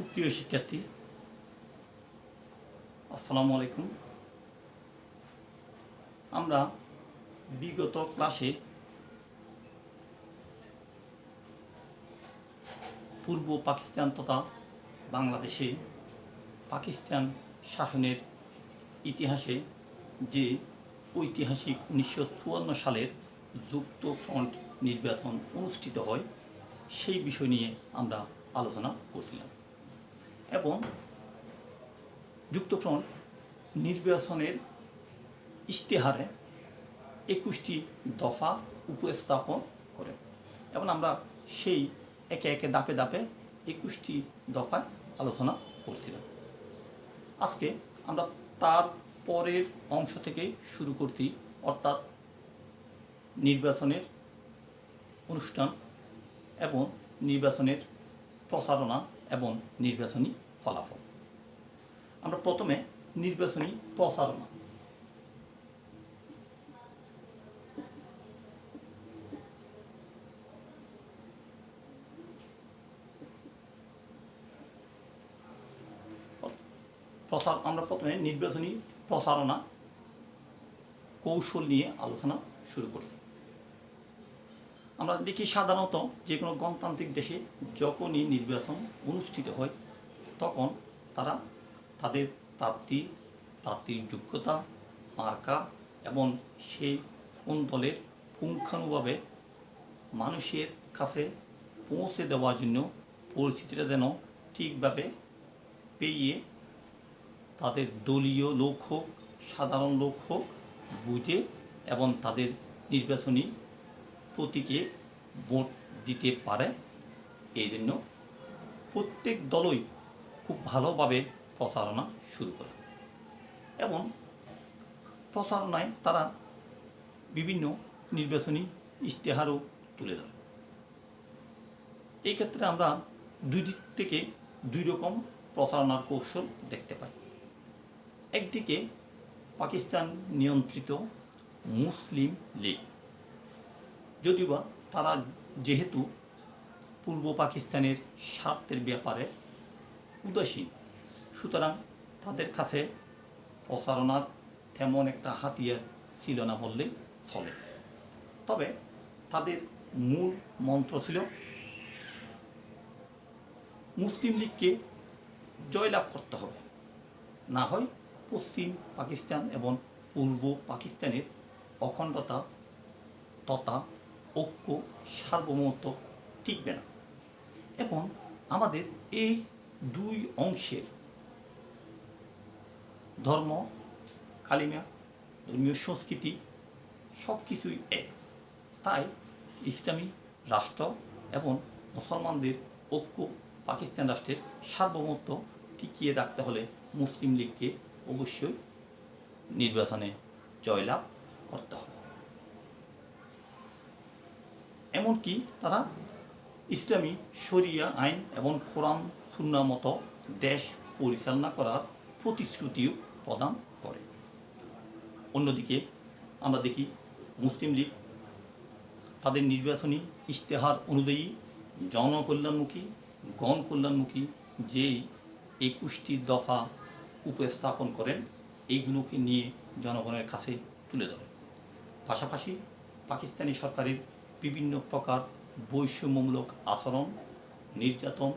সুপ্রিয় শিক্ষার্থী, আসসালামু আলাইকুম। আমরা বিগত ক্লাসে পূর্ব পাকিস্তান তথা বাংলাদেশে পাকিস্তান শাসনের ইতিহাসে যে ঐতিহাসিক 1954 সালের যুক্ত ফ্রন্ট নির্বাচন অনুষ্ঠিত হয় সেই বিষয় নিয়ে আমরা আলোচনা করছিলাম এবং যুক্তফ্রন্ট নির্বাচনের ইশতেহারে 21টি দফা উপস্থাপন করে এবং আমরা সেই একে একে ধাপে ধাপে 21টি দফায় আলোচনা করছিলাম। আজকে আমরা তার পরের অংশ থেকে শুরু করছি, অর্থাৎ নির্বাচনের অনুষ্ঠান এবং নির্বাচনের প্রচারণা এবং নির্বাচনী ফলাফল। আমরা প্রথমে নির্বাচনী প্রচারণা। আমরা প্রথমে নির্বাচনী প্রচারণা কৌশল নিয়ে আলোচনা শুরু করছি। আমরা দেখি সাধারণত যে কোনো গণতান্ত্রিক দেশে যখনই নির্বাচন অনুষ্ঠিত হয় তখন তারা তাদের প্রার্থীর যোগ্যতা, মার্কা এবং সেই কোন দলের পুঙ্খানুভাবে মানুষের কাছে পৌঁছে দেওয়ার জন্য পরিস্থিতিটা যেন ঠিকভাবে পেয়ে তাদের দলীয় লোক হোক, সাধারণ লোক হোক, বুঝে এবং তাদের নির্বাচনী প্রতীকে ভোট দিতে পারে। এই জন্য প্রত্যেক দলই খুব ভালোভাবে প্রচারণা শুরু করে এবং প্রচারণায় তারা বিভিন্ন নির্বাচনী ইশতেহারও তুলে ধরে। এই ক্ষেত্রে আমরা দুই দিক থেকে দুই রকম প্রচারণার কৌশল দেখতে পাই। একদিকে পাকিস্তান নিয়ন্ত্রিত মুসলিম লীগ, যদিও তারা যেহেতু পূর্ব পাকিস্তানের স্বার্থের ব্যাপারে উদাসীন, সুতরাং তাদের কাছে প্রচারণার তেমন একটা হাতিয়ার ছিল না বললেই চলে। তবে তাদের মূল মন্ত্র ছিল মুসলিম লীগকে জয়লাভ করতে হবে, না হয় পশ্চিম পাকিস্তান এবং পূর্ব পাকিস্তানের অখণ্ডতা তথা ঐক্য সার্বভৌমত্ব টিকবে না এবং আমাদের এই দুই অংশের ধর্ম, কালিমা, ধর্মীয় সংস্কৃতি সব কিছুই এক। তাই ইসলামী রাষ্ট্র এবং মুসলমানদের ঐক্য, পাকিস্তান রাষ্ট্রের সার্বভৌমত্ব টিকিয়ে রাখতে হলে মুসলিম লীগকে অবশ্যই নির্বাচনে জয়লাভ করতে হবে। এমনকি তারা ইসলামী শরিয়া আইন এবং কোরআন সুন্নাহ মতো দেশ পরিচালনা করার প্রতিশ্রুতিও প্রদান করে। অন্যদিকে আমরা দেখি মুসলিম লীগ তাদের নির্বাচনী ইশতেহার অনুযায়ী জনকল্যাণমুখী, গণকল্যাণমুখী যেই 21টি দফা উপস্থাপন করেন এইগুলোকে নিয়ে জনগণের কাছে তুলে ধরে। পাশাপাশি পাকিস্তানি সরকারের বিভিন্ন প্রকার বৈষম্যমূলক আচরণ, নির্যাতন,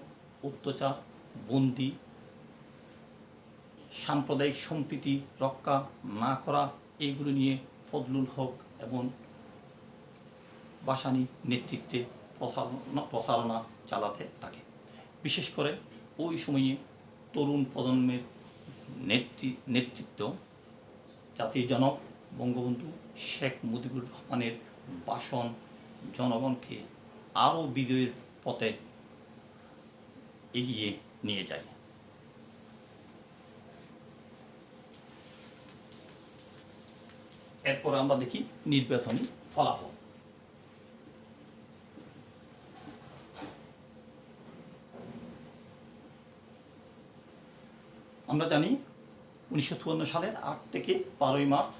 অত্যাচার, বন্দি, সাম্প্রদায়িক সম্প্রীতি রক্ষা না করা, এইগুলো নিয়ে ফজলুল হক এবং ভাসানী নেতৃত্বে প্রচারণা চালাতে থাকে। বিশেষ করে ওই সময়ে তরুণ প্রজন্মের নেতৃত্ব জাতির জনক বঙ্গবন্ধু শেখ মুজিবুর রহমানের ভাষণ জনগণকে আরও বিজয়ের পথে এগিয়ে নিয়ে যায়। এরপর আমরা দেখি নির্বাচনী ফলাফল। আমরা জানি 1954 সালের 8 থেকে 12 মার্চ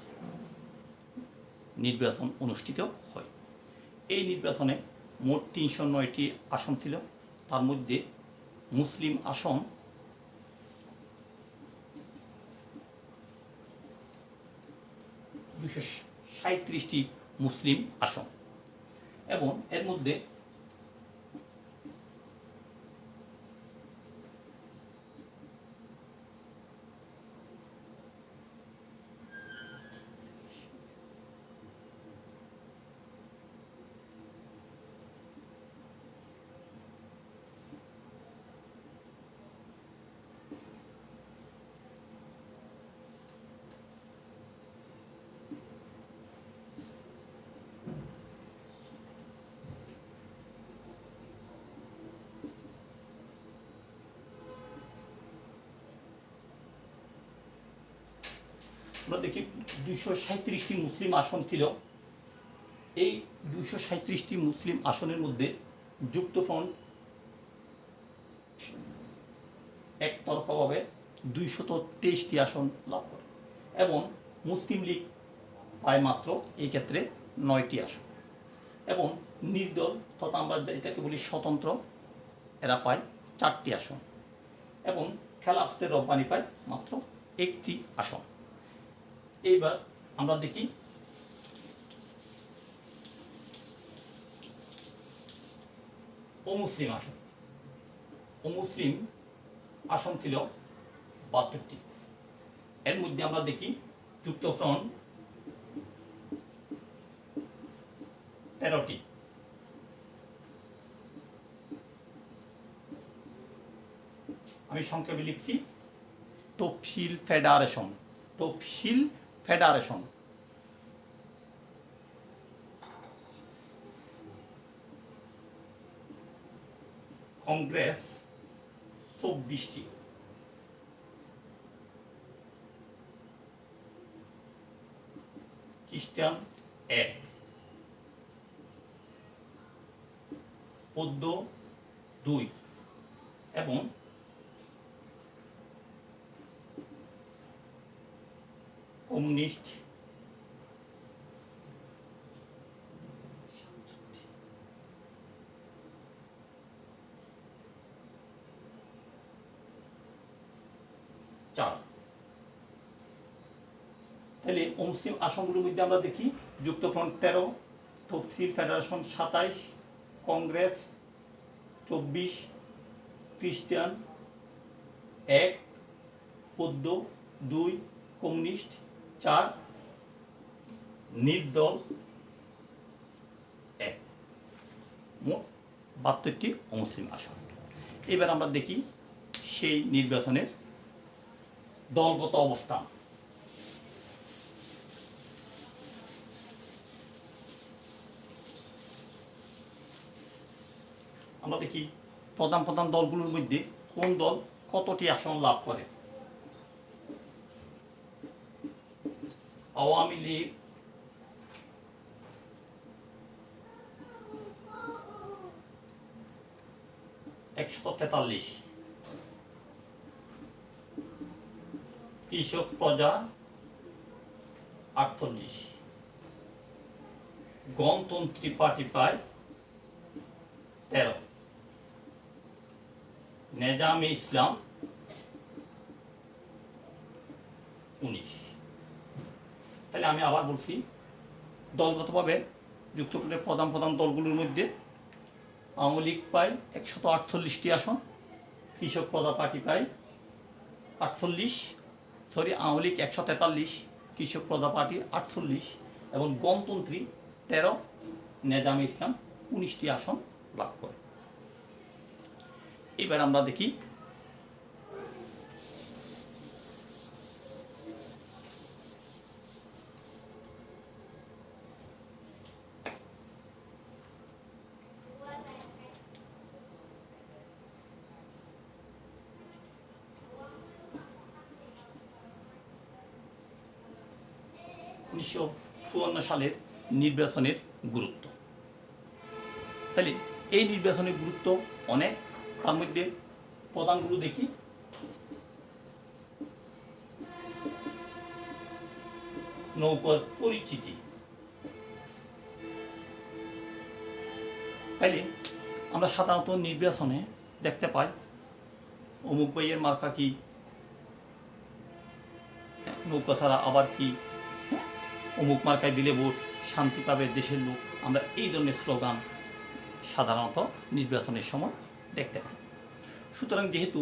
নির্বাচন অনুষ্ঠিত হয়। এই নির্বাচনে মোট 309টি আসন ছিল, তার মধ্যে মুসলিম আসন 237টি মুসলিম আসন এবং এর মধ্যে আমরা দেখি 237টি মুসলিম আসন ছিল। এই 237টি মুসলিম আসনের মধ্যে যুক্তফ্রন্ট একতরফাভাবে 223টি আসন লাভ করে এবং মুসলিম লীগ পায় মাত্র এই ক্ষেত্রে 9টি আসন এবং নির্দল তথা আমরা এটাকে বলি স্বতন্ত্র এরা পায় 4টি আসন এবং খেলাফতে রব্বানি পায় মাত্র 1টি আসন। এইবার আমরা দেখি অমুসলিম আসন। অমুসলিম আসন ছিল 72টি। এর মধ্যে আমরা দেখি যুক্তফ্রন্ট 13টি, আমি সংক্ষেপে লিখছি তফসিল ফেডারেশন। তফসিল ফেডারেশন কংগ্রেস 24টি, খ্রিস্টান 1, বৌদ্ধ 2 এবং কমিউনিস্ট 4। তাহলে অমুসলিম আসনগুলোর মধ্যে আমরা দেখি যুক্তফ্রন্ট 13, তফসিল ফেডারেশন 27, কংগ্রেস 24, খ্রিস্টান 1, বৌদ্ধ 2, কমিউনিস্ট 4, নির্দল 1, মোট 72টি অমুসলিম আসন। এবার আমরা দেখি সেই নির্বাচনের দলগত অবস্থান। আমরা দেখি প্রধান প্রধান দলগুলোর মধ্যে কোন দল কতটি আসন লাভ করে। আওয়ামী লীগ 143, কৃষক প্রজা 48, গণতন্ত্রী পার্টি পায় 13, নেজামে ইসলাম 19। তাহলে আমি আবার বলছি দলগতভাবে যুক্তফ্রন্টের প্রধান প্রধান দলগুলোর মধ্যে আওয়ামী লীগ পায় 148টি আসন, কৃষক প্রজা পার্টি পায় 48, আওয়ামী লীগ 143, কৃষক প্রজা পার্টি 48 এবং গণতন্ত্রী 13, নেজামে ইসলাম 19টি আসন লাভ করে। এবার আমরা দেখি উনিশশো 1954 সালের নির্বাচনের গুরুত্ব। তাহলে এই নির্বাচনের গুরুত্ব অনেক, তার মধ্যে প্রধানগুলো দেখি। নৌকার পরিচিতি। তাইলে আমরা সাধারণত নির্বাচনে দেখতে পাই অমুক ভাইয়ের মার্কা কি, নৌকা ছাড়া আবার কি, অমুক মার্কায় দিলে ভোট, শান্তি পাবে দেশের লোক। আমরা এই ধরনের স্লোগান সাধারণত নির্বাচনের সময় দেখতে পাই। সুতরাং যেহেতু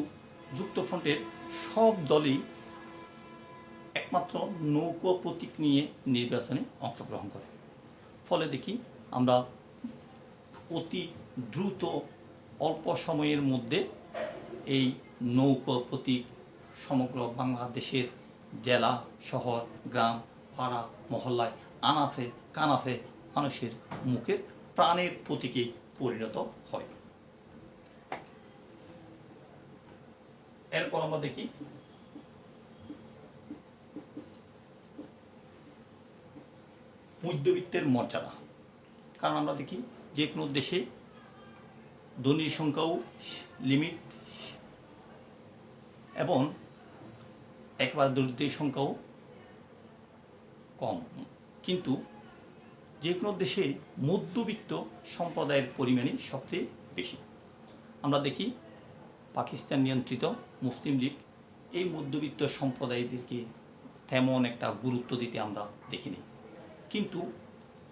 যুক্তফ্রন্টের সব দলই একমাত্র নৌকা প্রতীক নিয়ে নির্বাচনে অংশগ্রহণ করে, ফলে দেখি আমরা অতি দ্রুত অল্প সময়ের মধ্যে এই নৌকা প্রতীক সমগ্র বাংলাদেশের জেলা, শহর, গ্রাম, পাড়া, মহল্লায়, আনাচে কানাচে মানুষের মুখের প্রাণের প্রতীকে পরিণত হয়। এরপর আমরা দেখি মধ্যবিত্তের মর্যাদা। কারণ আমরা দেখি যে কোনো দেশে ধনীর সংখ্যাও লিমিট এবং একেবারে দরিদ্রের সংখ্যাও কম, কিন্তু যে কোনো দেশে মধ্যবিত্ত সম্প্রদায়ের পরিমাণই সবচেয়ে বেশি। আমরা দেখি পাকিস্তান নিয়ন্ত্রিত মুসলিম লীগ এই মধ্যবিত্ত সম্প্রদায়দেরকে তেমন একটা গুরুত্ব দিতে আমরা দেখিনি, কিন্তু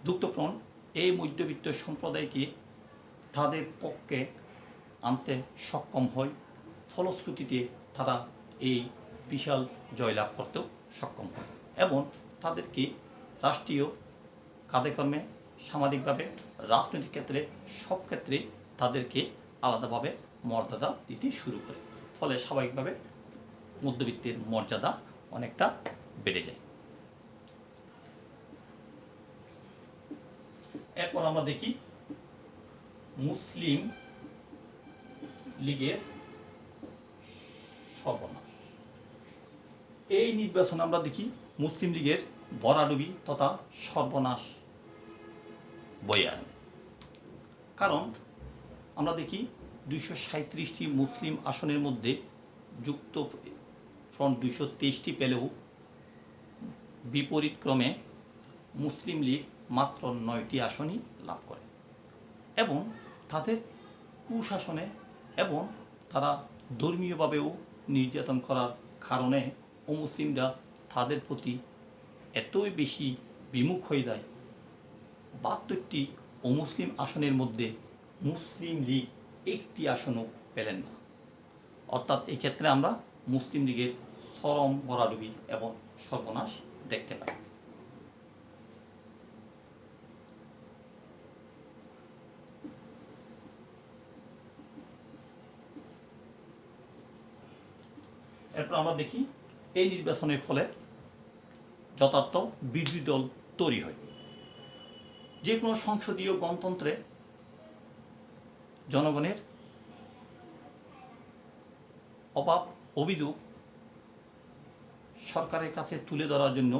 যুক্তফ্রন্ট এই মধ্যবিত্ত সম্প্রদায়কে তাদের পক্ষে আনতে সক্ষম হয়। ফলশ্রুতিতে তারা এই বিশাল জয়লাভ করতেও সক্ষম হয় এবং তাদেরকে রাষ্ট্রীয় কাজকর্মে, সামাজিকভাবে, রাজনৈতিক ক্ষেত্রে, সব ক্ষেত্রে তাদেরকে আলাদাভাবে মর্যাদা দিতে শুরু করে। ফলে স্বাভাবিকভাবে মধ্যবিত্তের মর্যাদা অনেকটা বেড়ে যায়। এরপর আমরা দেখি মুসলিম লীগের সর্বনাশ। এই নির্বাচনে আমরা দেখি মুসলিম লীগের ভরাডুবি তথা সর্বনাশ বয়ে আনে। কারণ আমরা দেখি 237টি মুসলিম আসনের মধ্যে যুক্তফ্রন্ট 223টি পেলেও বিপরীতক্রমে মুসলিম লীগ মাত্র 9টি আসনই লাভ করে এবং তাদের কুশাসনে এবং তারা ধর্মীয়ভাবেও নির্যাতন করার কারণে অমুসলিমরা তাদের প্রতি এতই বেশি বিমুখ হয়ে যায়। 72টি অমুসলিম আসনের মধ্যে মুসলিম লীগ একটি আসনও পেলেন না। অর্থাৎ এই ক্ষেত্রে আমরা মুসলিম লীগের চরম ভরাডুবি এবং সর্বনাশ দেখতে পাই। এরপর আমরা দেখি এই নির্বাচনের ফলে যথার্থ বিরোধী দল তৈরি হয়। যে কোনো সংসদীয় গণতন্ত্রে জনগণের অভাব অভিযোগ সরকারের কাছে তুলে ধরার জন্য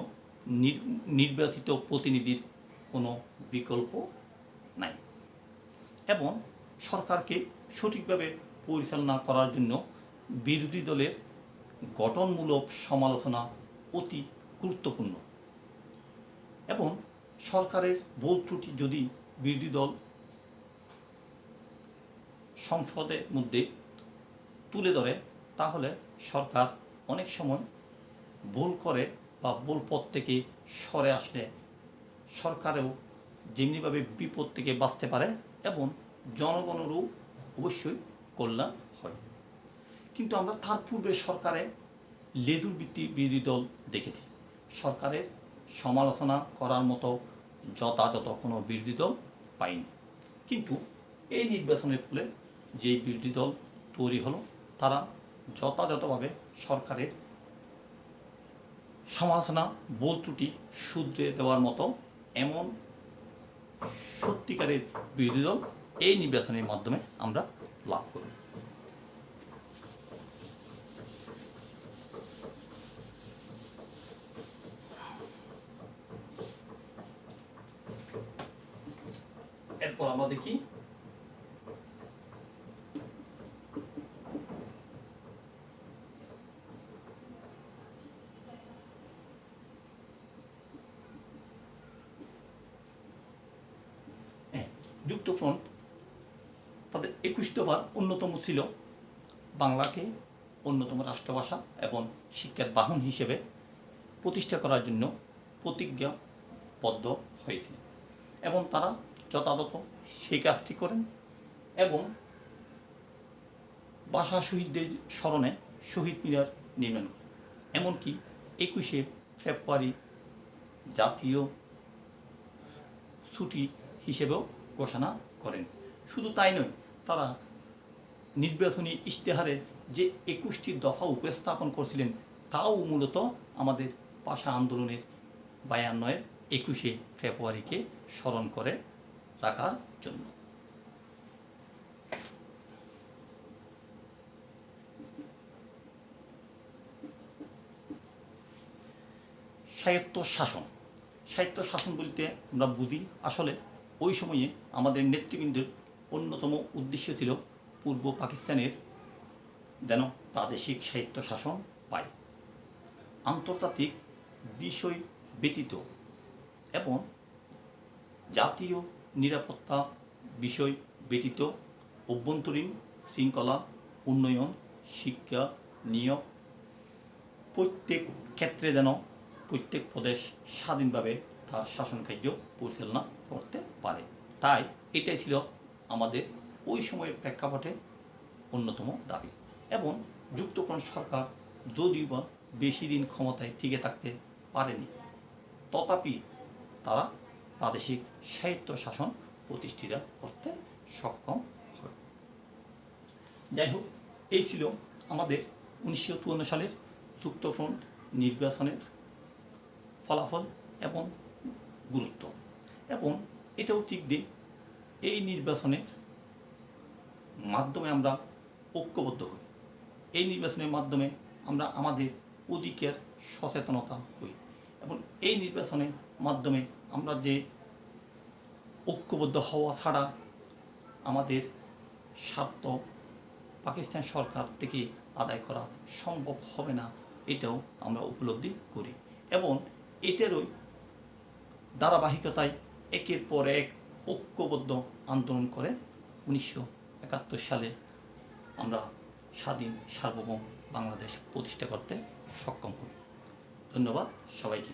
নির্বাচিত প্রতিনিধির কোনো বিকল্প নাই এবং সরকারকে সঠিকভাবে পরিচালনা করার জন্য বিরোধী দলের গঠনমূলক সমালোচনা অতি গুরুত্বপূর্ণ এবং সরকারের ভুল ত্রুটি যদি বিরোধী দল সংসদের মধ্যে তুলে ধরে তাহলে সরকার অনেক সময় ভুল করে বা ভুল পথ থেকে সরে আসলে সরকারেও যেমনিভাবে বিপদ থেকে বাঁচতে পারে এবং জনগণেরও অবশ্যই কল্যাণ হয়। কিন্তু আমরা তার পূর্বে সরকারে লেজুর ভিত্তিক বিরোধী দল দেখেছি, সরকারের সমালোচনা করার মতো যথাযথ কোনো বিরোধী দল পাইনি। কিন্তু এই নির্বাচনের ফলে যে বিরোধী দল তৈরি হলো তারা যথাযথভাবে সরকারের সমালোচনা ভুল ত্রুটি শুধরে দেওয়ার মতো এমন সত্যিকারের বিরোধী দল এই নির্বাচনের মাধ্যমে আমরা লাভ করি। এরপর আমরা দেখি যুক্তফ্রন্ট তাদের 21 দফার অন্যতম ছিল বাংলাকে অন্যতম রাষ্ট্রভাষা এবং শিক্ষার বাহন হিসেবে প্রতিষ্ঠা করার জন্য প্রতিজ্ঞাবদ্ধ হয়েছিলেন এবং তারা যথাযথ সেই কাজটি করেন এবং ভাষা শহীদদের স্মরণে শহীদ মিনার নির্মাণ করেন। এমনকি 21শে ফেব্রুয়ারি জাতীয় ছুটি হিসেবেও ঘোষণা করেন। শুধু তাই নয়, তারা নির্বাচনী ইশতেহারে যে 21টি দফা উপস্থাপন করছিলেন তাও মূলত আমাদের ভাষা আন্দোলনের 52-এর 21শে ফেব্রুয়ারিকে স্মরণ করে রাখার জন্য। স্বায়ত্তশাসন বলতে আমরা বুঝি আসলে ওই সময়ে আমাদের নেতৃবৃন্দের অন্যতম উদ্দেশ্য ছিল পূর্ব পাকিস্তানের যেন প্রাদেশিক স্বায়ত্তশাসন পায়, আন্তর্জাতিক বিষয় ব্যতীত এবং জাতীয় নিরাপত্তা বিষয় ব্যতীত অভ্যন্তরীণ শৃঙ্খলা উন্নয়ন, শিক্ষা, নিয়োগ প্রত্যেক ক্ষেত্রে যেন প্রত্যেক প্রদেশ স্বাধীনভাবে তার শাসন কার্য পরিচালনা করতে পারে। তাই এটাই ছিল আমাদের ওই সময়ের প্রেক্ষাপটে অন্যতম দাবি। এবং যুক্তফ্রন্ট সরকার যদিও বা বেশি দিন ক্ষমতায় টিকে থাকতে পারেনি, তথাপি তারা প্রাদেশিক স্বায়ত্তশাসন প্রতিষ্ঠিত করতে সক্ষম হয়। যাই হোক, এই ছিল আমাদের 1954 সালের যুক্তফ্রন্ট নির্বাচনের ফলাফল এবং গুরুত্ব। এবং এটাও ঠিক যে এই নির্বাচনের মাধ্যমে আমরা ঐক্যবদ্ধ হই, এই নির্বাচনের মাধ্যমে আমরা আমাদের অধিকার সচেতনতা হই এবং এই নির্বাচনের মাধ্যমে আমরা যে ঐক্যবদ্ধ হওয়া ছাড়া আমাদের স্বার্থ পাকিস্তান সরকার থেকে আদায় করা সম্ভব হবে না, এটাও আমরা উপলব্ধি করি। এবং এটারই ধারাবাহিকতায় একের পর এক ঐক্যবদ্ধ আন্দোলন করে 1971 সালে আমরা স্বাধীন সার্বভৌম বাংলাদেশ প্রতিষ্ঠা করতে সক্ষম হই। ধন্যবাদ সবাইকে।